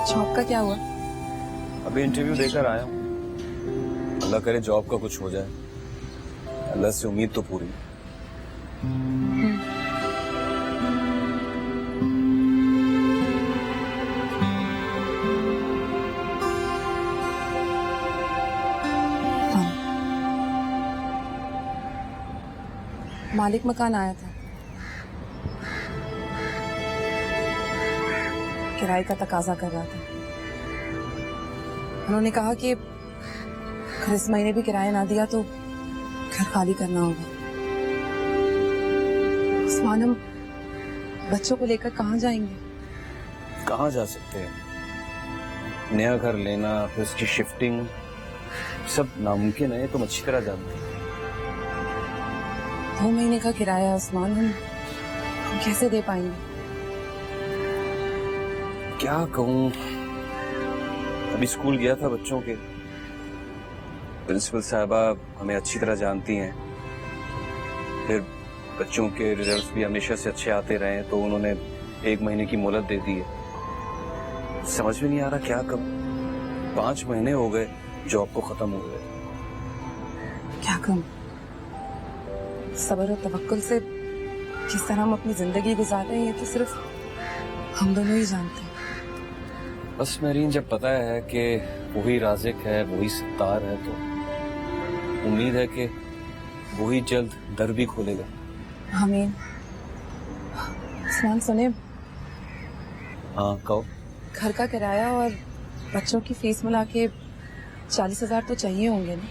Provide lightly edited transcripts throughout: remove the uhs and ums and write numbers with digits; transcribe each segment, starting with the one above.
Job का क्या हुआ? अभी इंटरव्यू देकर आया हूँ। अल्लाह करे जॉब का कुछ हो जाए। अल्लाह से उम्मीद तो पूरी। मालिक मकान आया था, किराए का तकाजा कर रहा था। उन्होंने कहा कि अगर इस महीने भी किराया ना दिया तो घर खाली करना होगा। उस्मान, हम बच्चों को लेकर कहाँ जाएंगे? कहाँ जा सकते हैं? नया घर लेना, फिर उसकी शिफ्टिंग, सब नामुमकिन है, तुम अच्छी तरह जानती हो। 2 महीने का किराया उस्मान, हम कैसे दे पाएंगे? क्या कहूँ, अभी स्कूल गया था बच्चों के। प्रिंसिपल साहबा हमें अच्छी तरह जानती हैं। फिर बच्चों के रिजल्ट्स भी हमेशा से अच्छे आते रहे, तो उन्होंने 1 महीने की मोहलत दे दी है। समझ में नहीं आ रहा क्या कब। 5 महीने हो गए जॉब को खत्म हो गए। क्या कहूँ, सब्र और तवक्कुल से किस तरह हम अपनी जिंदगी गुजार रहे हैं ये तो सिर्फ हम दोनों ही जानते हैं। बस मेरीन, जब पता है कि वही राज़िक है, वही सत्तार है, तो उम्मीद है कि वही जल्द दर भी खोलेगा। आमीन। उस्मान सुने, हाँ कहो। घर का किराया और बच्चों की फीस मिला के 40,000 तो चाहिए होंगे ना?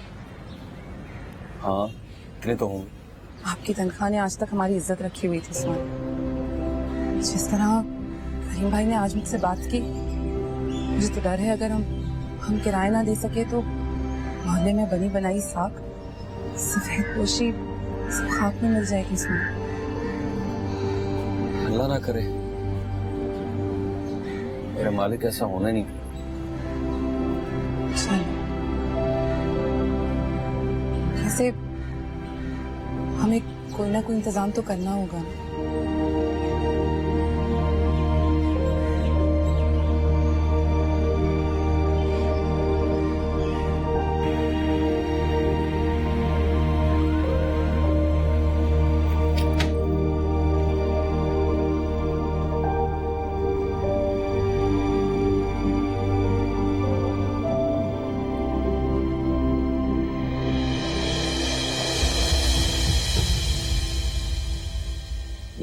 हाँ इतने तो होंगे। आपकी तनख्वाह ने आज तक हमारी इज्जत रखी हुई थी उस्मान। जिस तरह करीम भाई ने आज मुझसे बात की, मुझे तो डर है अगर हम किराया ना दे सके तो मोहल्ले में बनी बनाई साख, सफेद पोशी सब खाक में मिल जाएगी उसमें। अल्लाह ना करे, मेरे मालिक ऐसा होना नहीं था। वैसे हमें कोई ना कोई इंतजाम तो करना होगा।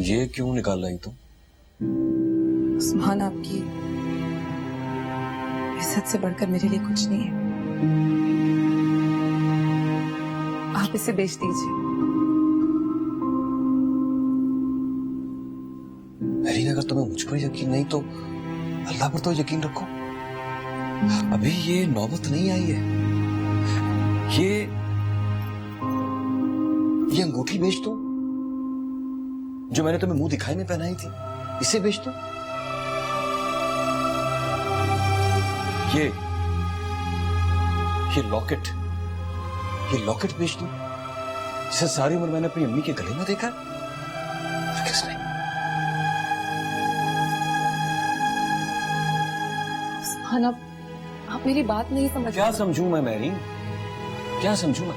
ये क्यों निकाल रही तुम? उस्मान, आपकी इज्जत से बढ़कर मेरे लिए कुछ नहीं है। आप इसे बेच दीजिए। मेरी अगर तुम्हें मुझ पर यकीन नहीं तो अल्लाह पर तो यकीन रखो। अभी ये नौबत नहीं आई है। ये अंगूठी बेच दो जो मैंने तुम्हें मुंह दिखाई में पहनाई थी, इसे बेच दो। ये लॉकेट बेच दो जिसे सारी उम्र मैंने अपनी अम्मी के गले में देखा। किसने? उस्मान, आप मेरी बात नहीं समझ। क्या समझूं मैं मैरीन, क्या समझूं मैं?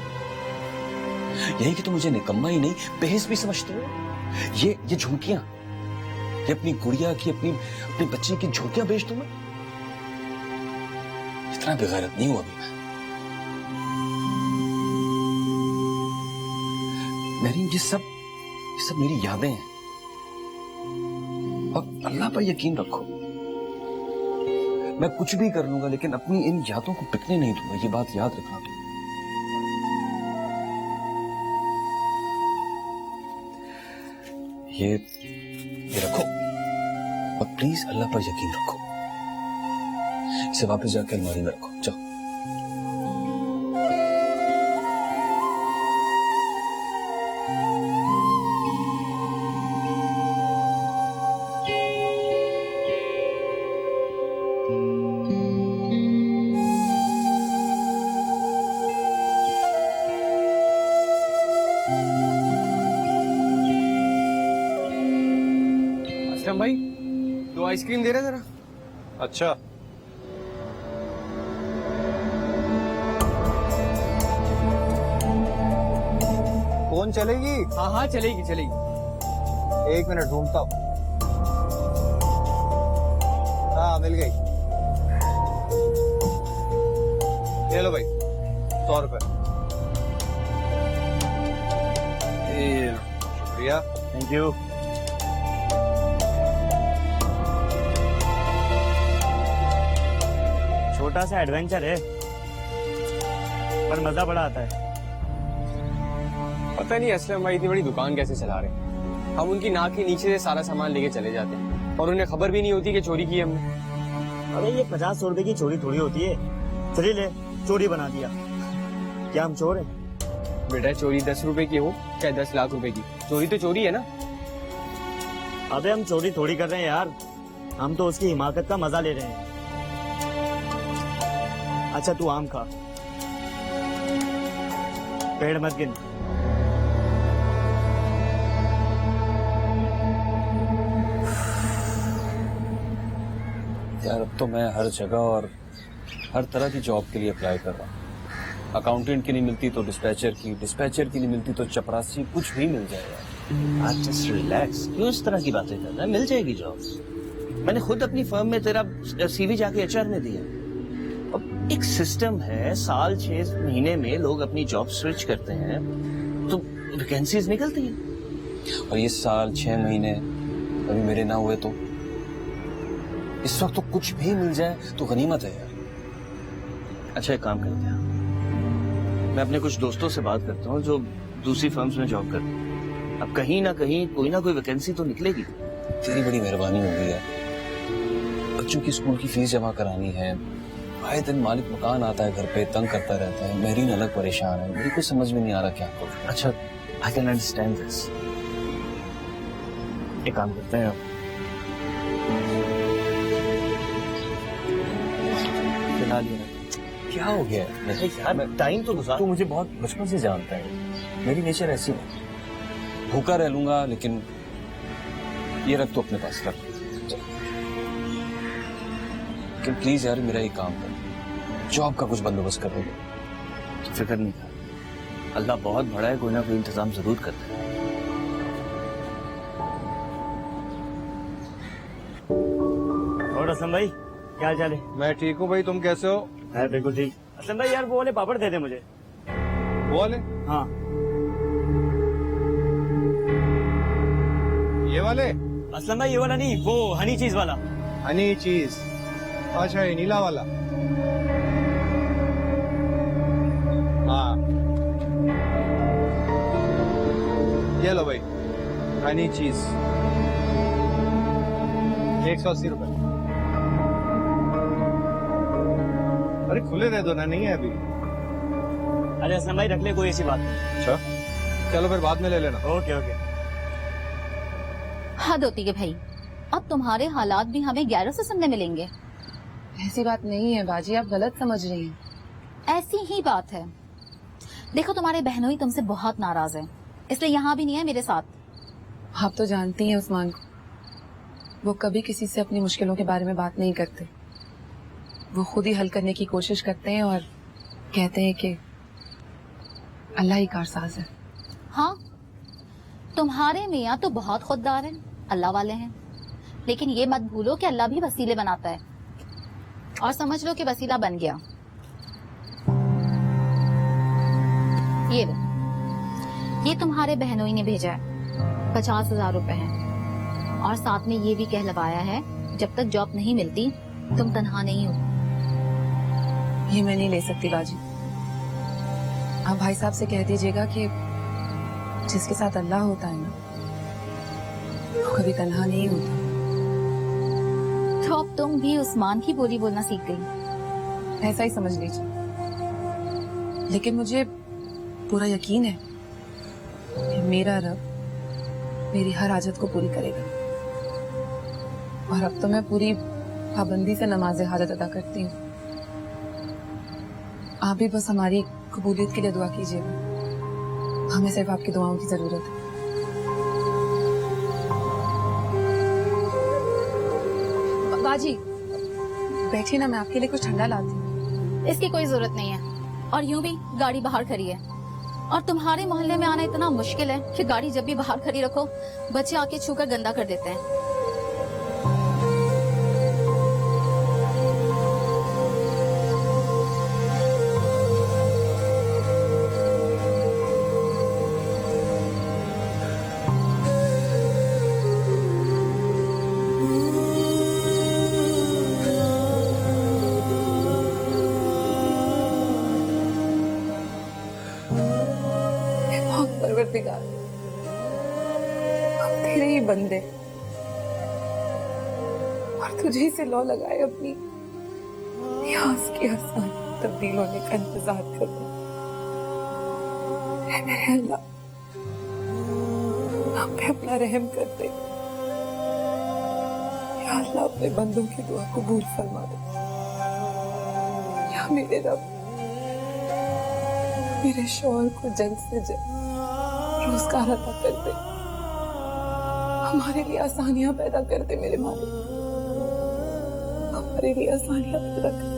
यही कि तुम मुझे निकम्मा ही नहीं बेहिस भी समझते हो। ये झुमकियां, ये अपनी गुड़िया की, अपनी बच्ची की झुमकियां बेच दूं मैं? इतना बेगैरत नहीं हुआ अभी मैं। मैरीन, ये सब मेरी यादें हैं और अल्लाह पर यकीन रखो, मैं कुछ भी कर लूंगा लेकिन अपनी इन यादों को बिकने नहीं दूंगा। ये बात याद रखना तुम। ये रखो और प्लीज अल्लाह पर यकीन रखो। इसे वापस जाकर अलमारी में रखो। जाओ। भाई 2 आइसक्रीम दे रहे जरा। अच्छा, फोन चलेगी? हाँ हाँ चलेगी चलेगी। एक मिनट ढूंढता हूँ। हाँ मिल गई। ले लो भाई 100 रुपए। शुक्रिया। Thank you. छोटा सा एडवेंचर है पर मजा बड़ा आता है। पता नहीं असलम भाई इतनी बड़ी दुकान कैसे चला रहे हैं। हम उनकी नाक के नीचे से सारा सामान लेके चले जाते हैं और उन्हें खबर भी नहीं होती कि चोरी की हमने। अरे ये 50-100 रुपए की चोरी थोड़ी होती है। चलिए ले, चोरी बना दिया। क्या हम चोर हैं? बेटा चोरी 10 रुपए की हो चाहे 10 लाख रुपए की, चोरी तो चोरी है ना। अबे हम चोरी थोड़ी कर रहे हैं यार, हम तो उसकी हिमाकत का मजा ले रहे हैं। अच्छा तू आम खा, पेड़ मत गिन। यार अब तो मैं हर जगह और हर तरह की जॉब के लिए अप्लाई कर रहा हूँ। अकाउंटेंट की नहीं मिलती तो डिस्पैचर की की नहीं मिलती तो चपरासी, कुछ भी मिल जाएगा। आज जस्ट रिलैक्स, क्यों इस तरह की बातें कर रहा है? मिल जाएगी जॉब। मैंने खुद अपनी फर्म में तेरा सीवी जाके एचआर ने दिया। अब एक सिस्टम है, साल 6 महीने में लोग अपनी जॉब स्विच करते हैं तो वैकेंसीज निकलती हैं। और ये साल 6 महीने अभी मेरे ना हुए तो इस वक्त तो कुछ भी मिल जाए तो गनीमत है यार। अच्छा एक काम करते हैं, मैं अपने कुछ दोस्तों से बात करता हूँ जो दूसरी फर्म्स में जॉब करते हैं। अब कहीं ना कहीं कोई ना कोई वैकेंसी तो निकलेगी। तेरी बड़ी मेहरबानी होगी यार। बच्चों की स्कूल की फीस जमा करानी है, आए दिन मालिक मकान आता है घर पे, तंग करता रहता है, मेहरीन अलग परेशान है, मेरी कुछ समझ में नहीं आ रहा क्या करूं। अच्छा आई कैन अंडरस्टैंड दिस। एक काम करते हैं, फिलहाल ये क्या हो गया नहीं यार, टाइम तो गुजार। तू मुझे बहुत बचपन से जानता है, मेरी नेचर ऐसी है। भूखा रह लूंगा लेकिन ये रख तो अपने पास रख। लेकिन प्लीज यार मेरा ये काम कर, जॉब का कुछ बंदोबस्त कर दो। फिक्र नहीं कर, अल्लाह बहुत बड़ा है, कोई ना कोई इंतजाम जरूर करता है। और असलम भाई क्या हाल चाल है? मैं ठीक हूँ भाई, तुम कैसे हो? है बिल्कुल ठीक। असलम भाई यार वो वाले पापड़ दे दे मुझे। वो वाले? हाँ ये वाले? असलम भाई ये वाला नहीं, वो हनी चीज वाला। हनी चीज? अच्छा ये नीला वाला। हाँ ये लो भाई हनी चीज, 180 रुपए। अरे खुले रह दो ना, नहीं है अभी। अरे असलम भाई रख ले, कोई ऐसी बात नहीं। अच्छा चलो फिर बाद में ले लेना। Okay okay. हद होती है भाई, अब तुम्हारे हालात भी हमें गैरों से सुनने मिलेंगे। ऐसी बात नहीं है बाजी, आप गलत समझ रही हैं। ऐसी ही बात है। देखो तुम्हारे बहनों ही तुमसे बहुत नाराज है, इसलिए यहाँ भी नहीं है मेरे साथ। आप तो जानती हैं उस्मान को, वो कभी किसी से अपनी मुश्किलों के बारे में बात नहीं करते। वो खुद ही हल करने की कोशिश करते हैं और कहते हैं कि अल्लाह ही कारसाज है। हाँ तुम्हारे मियाँ तो बहुत खुददार हैं, अल्लाह वाले हैं, लेकिन ये मत भूलो कि अल्लाह भी वसीले बनाता है। और समझ लो कि वसीला बन गया। ये लो, ये तुम्हारे बहनों ही ने भेजा है, 50,000 रुपए हैं। और साथ में ये भी कहलवाया है जब तक जॉब नहीं मिलती तुम तनहा नहीं हो। ये मैं नहीं ले सकती बाजी। आप भाई साहब से कह दीजिएगा कि जिसके साथ अल्लाह होता है ना, वो कभी तन्हा नहीं होता। तो अब तुम भी उस्मान की बोली बोलना सीख गई। ऐसा ही समझ लीजिए, लेकिन मुझे पूरा यकीन है कि मेरा रब मेरी हर हाजत को पूरी करेगा। और अब तो मैं पूरी पाबंदी से नमाज हाजत अदा करती हूँ। आप भी बस हमारी कबूलियत के लिए दुआ कीजिएगा, हमें सिर्फ आपकी दुआओं की जरूरत है। बाजी बैठिए ना, मैं आपके लिए कुछ ठंडा लाती हूँ। इसकी कोई जरूरत नहीं है, और यूं भी गाड़ी बाहर खड़ी है। और तुम्हारे मोहल्ले में आना इतना मुश्किल है कि गाड़ी जब भी बाहर खड़ी रखो बच्चे आके छूकर गंदा कर देते हैं। परवरदिगार, हम तेरे ही बंदे और तुझे ही से लौ लगाए अपनी यास की आसान तब्दील होने का इंतजार कर रहे हैं। मेरे अल्लाह, हम पे अपना रहम कर दे। या अल्लाह, अपने बंदों की दुआ कबूल फरमा दे। या मेरे रब, मेरे शौहर को जल्द से जल्द रोजगार अदा कर दे, हमारे लिए आसानियां पैदा कर दे मेरे मालिक, हमारे लिए आसानियां पैदा कर दे।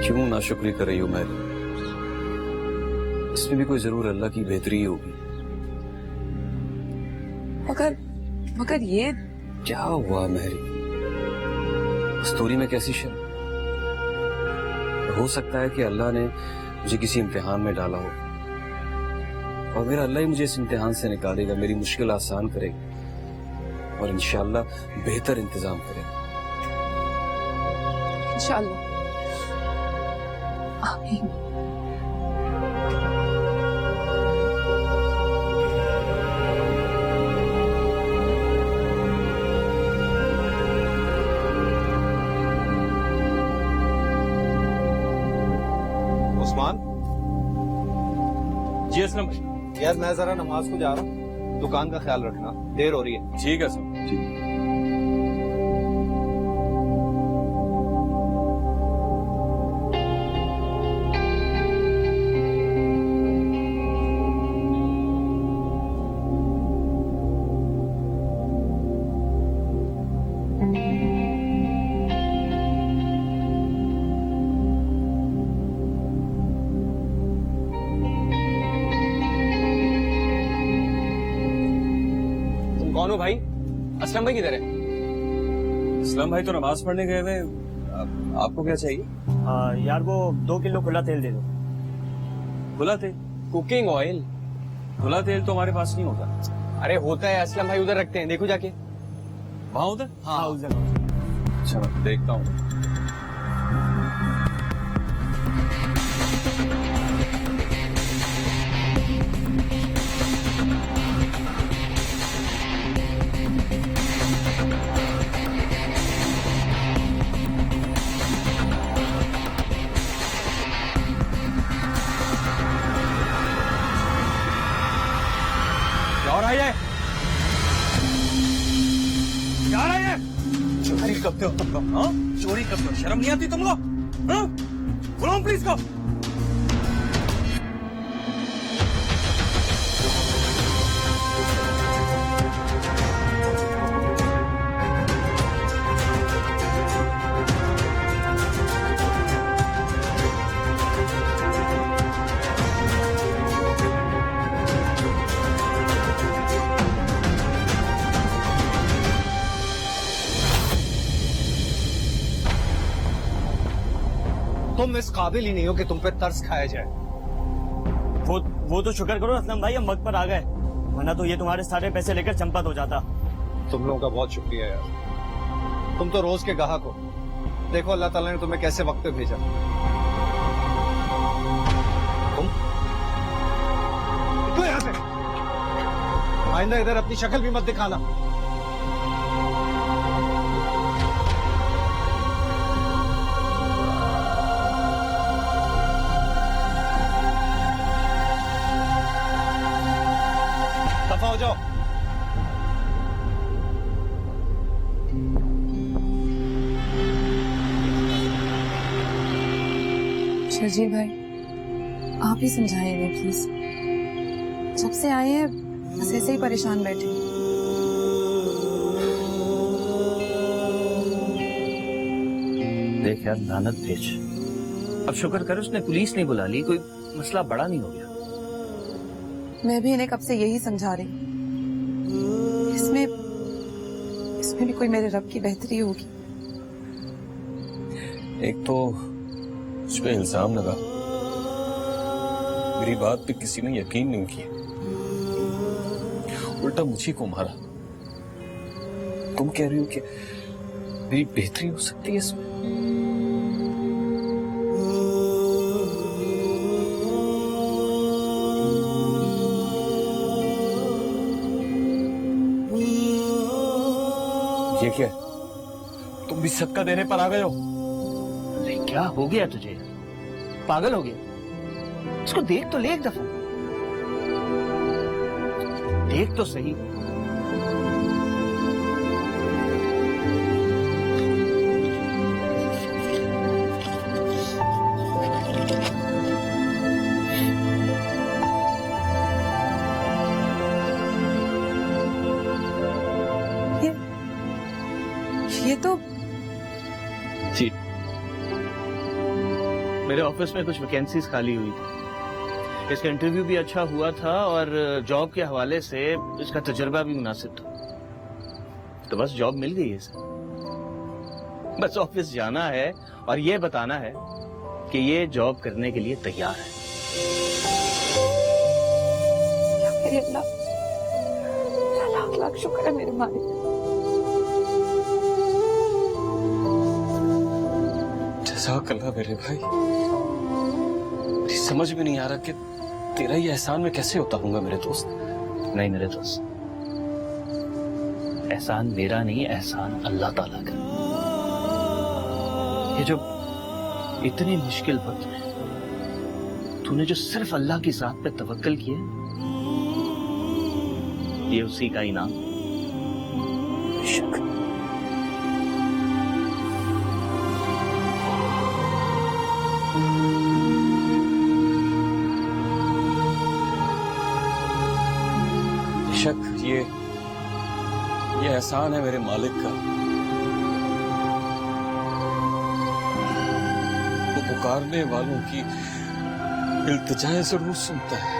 क्यों नाशुक्री कर रही हो मैरी? इसमें भी कोई जरूर अल्लाह की बेहतरी होगी। मगर ये क्या हुआ मैरी? स्टोरी में कैसी शर्म? हो सकता है कि अल्लाह ने मुझे किसी इम्तिहान में डाला हो और मेरा अल्लाह ही मुझे इस इम्तिहान से निकालेगा, मेरी मुश्किल आसान करेगा और इंशाअल्लाह बेहतर इंतजाम करेगा। इंशाअल्लाह, आमीन। उस्मान, जी असलम भाई। यार मैं जरा नमाज को जा रहा हूँ, दुकान का ख्याल रखना, देर हो रही है। ठीक है सर। ठीक। कौन हो भाई? असलम भाई किधर है? इस्लाम भाई तो नमाज पढ़ने गए हुए। आपको क्या चाहिए? यार वो 2 किलो खुला तेल दे दो। खुला तेल? Cooking oil. खुला तेल तो हमारे पास नहीं होता। अरे होता है असलम भाई, उधर रखते हैं, देखो जाके। वहां उधर? हाँ उस जगह। अच्छा मैं देखता हूँ। और आई है क्या रहा है? चोरी करते हो तुम लोग? हाँ, चोरी करते हो, शर्म नहीं आती तुम लोग? हाँ, बुलाओ पुलिस को। तुम इस काबिल ही नहीं हो कि तुम पे तरस खाया जाए। वो तो शुक्र करो असलम भाई, हम वक्त पर आ गए, वरना तो ये तुम्हारे सारे पैसे लेकर चंपत हो जाता। तुम लोगों का बहुत शुक्रिया यार, तुम तो रोज के गाहक हो। देखो अल्लाह ताला ने तुम्हें कैसे वक्त पे भेजा। तुम निकलो यहाँ से, आइंदा इधर अपनी शक्ल भी मत दिखाना। जाओ। शर्जील भाई, आप ही समझाइए इन्हें प्लीज। जब से आए हैं बस ऐसे ही परेशान बैठे। देख यार, लानत भेज। अब शुक्र कर उसने पुलिस नहीं बुला ली, कोई मसला बड़ा नहीं हो गया। मैं भी इन्हें कब से यही समझा रही हूँ। इसमें भी कोई मेरे रब की बेहतरी होगी। एक तो उस पे इल्जाम लगा, मेरी बात पे किसी ने यकीन नहीं किया, उल्टा मुझे को मारा। तुम कह रही हो कि मेरी बेहतरी हो सकती है इसमें? ये क्या है? तुम भी सदका देने पर आ गए हो? अरे क्या हो गया तुझे? पागल हो गया? इसको देख तो ले एक दफा, देख तो सही। ये तो जी, मेरे ऑफिस में कुछ वैकेंसीज खाली हुई थी। इसका इंटरव्यू भी अच्छा हुआ था और जॉब के हवाले से इसका तजुर्बा भी मुनासिब था, तो बस जॉब मिल गई है इसे। बस ऑफिस जाना है और ये बताना है कि ये जॉब करने के लिए तैयार है। मेरे अल्लाह, लाख लाख शुक्र है मेरे मालिक। जज़ाक अल्लाह मेरे भाई। मेरी समझ में नहीं आ रहा कि तेरा ये एहसान मैं कैसे उतारूंगा मेरे दोस्त। नहीं मेरे दोस्त, एहसान मेरा नहीं, एहसान अल्लाह ताला का। ये जो इतनी मुश्किल वक्त में तूने जो सिर्फ अल्लाह की जात पे तवक्कल किया, ये उसी का इनाम। बेशक। बेशक ये एहसान है मेरे मालिक का। वो पुकारने वालों की इल्तिजाएं जरूर सुनता है,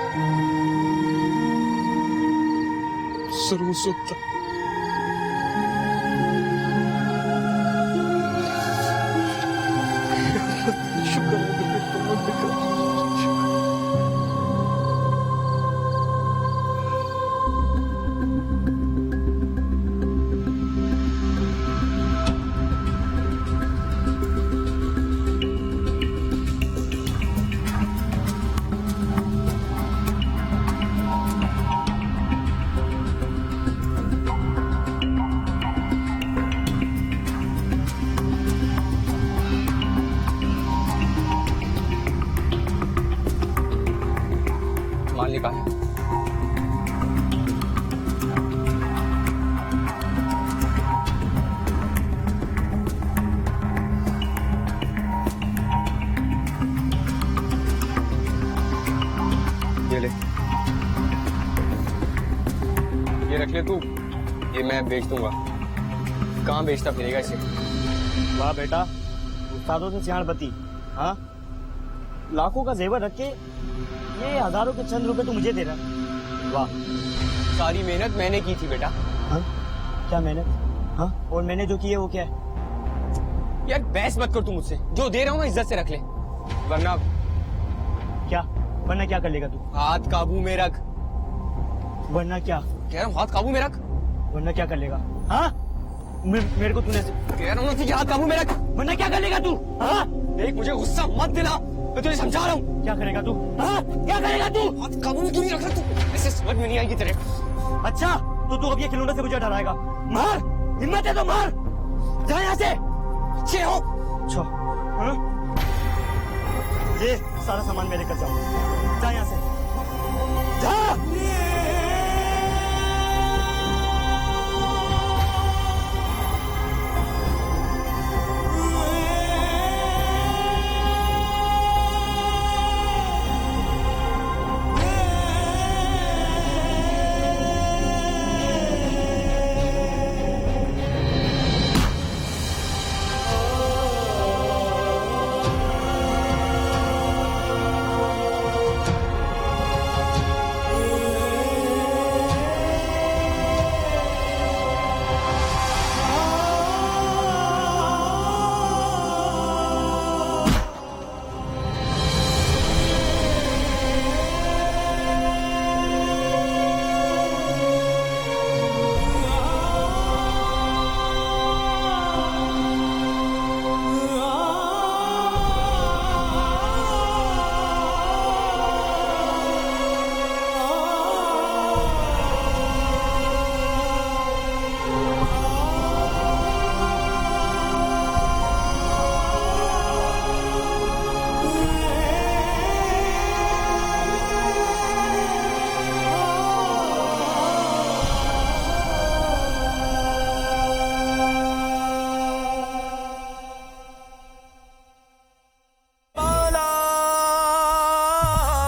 जरूर सुनता है। शुक्र है मेरे परवरदिगार का। मान लिखा है। ये ले, ये रख ले तू, ये मैं बेच दूंगा। कहाँ बेचता फिरेगा इसे? वाह बेटा, उस्तादों से सियाण बती। हाँ, लाखों का जेवर रख के ये हजारों के चंद रुपए तू मुझे दे रहा। वाह। सारी मेहनत मैंने की थी बेटा। हाँ? क्या मेहनत? हाँ? और मैंने जो की है वो क्या है? यार बहस मत कर तू मुझसे, जो दे रहा हूँ ना इज्जत से रख ले, वरना क्या कर लेगा तू? हाथ काबू में रख। वरना क्या? कह रहा हूँ हाथ काबू में रख। वरना क्या कर लेगा? हाँ? मेरे को तूने कह रहा हूँ ना कि हाथ काबू में रख। वरना क्या कर लेगा तू? हाँ? देख मुझे गुस्सा मत दिला, मैं तुझे समझा रहा हूँ। क्या करेगा तू? हाँ? क्या करेगा तू? हाथ काबू में क्यों नहीं रख रहा तू? ऐसे समझ में नहीं आएगी तेरे। अच्छा, तो तू अब ये खिलौने से मुझे डराएगा? मार, हिम्मत है तो मार, जा यहाँ से। अच्छे हो। अच्छा, हाँ? ये सारा सामान मेरे कर जाओ, जा यहाँ से।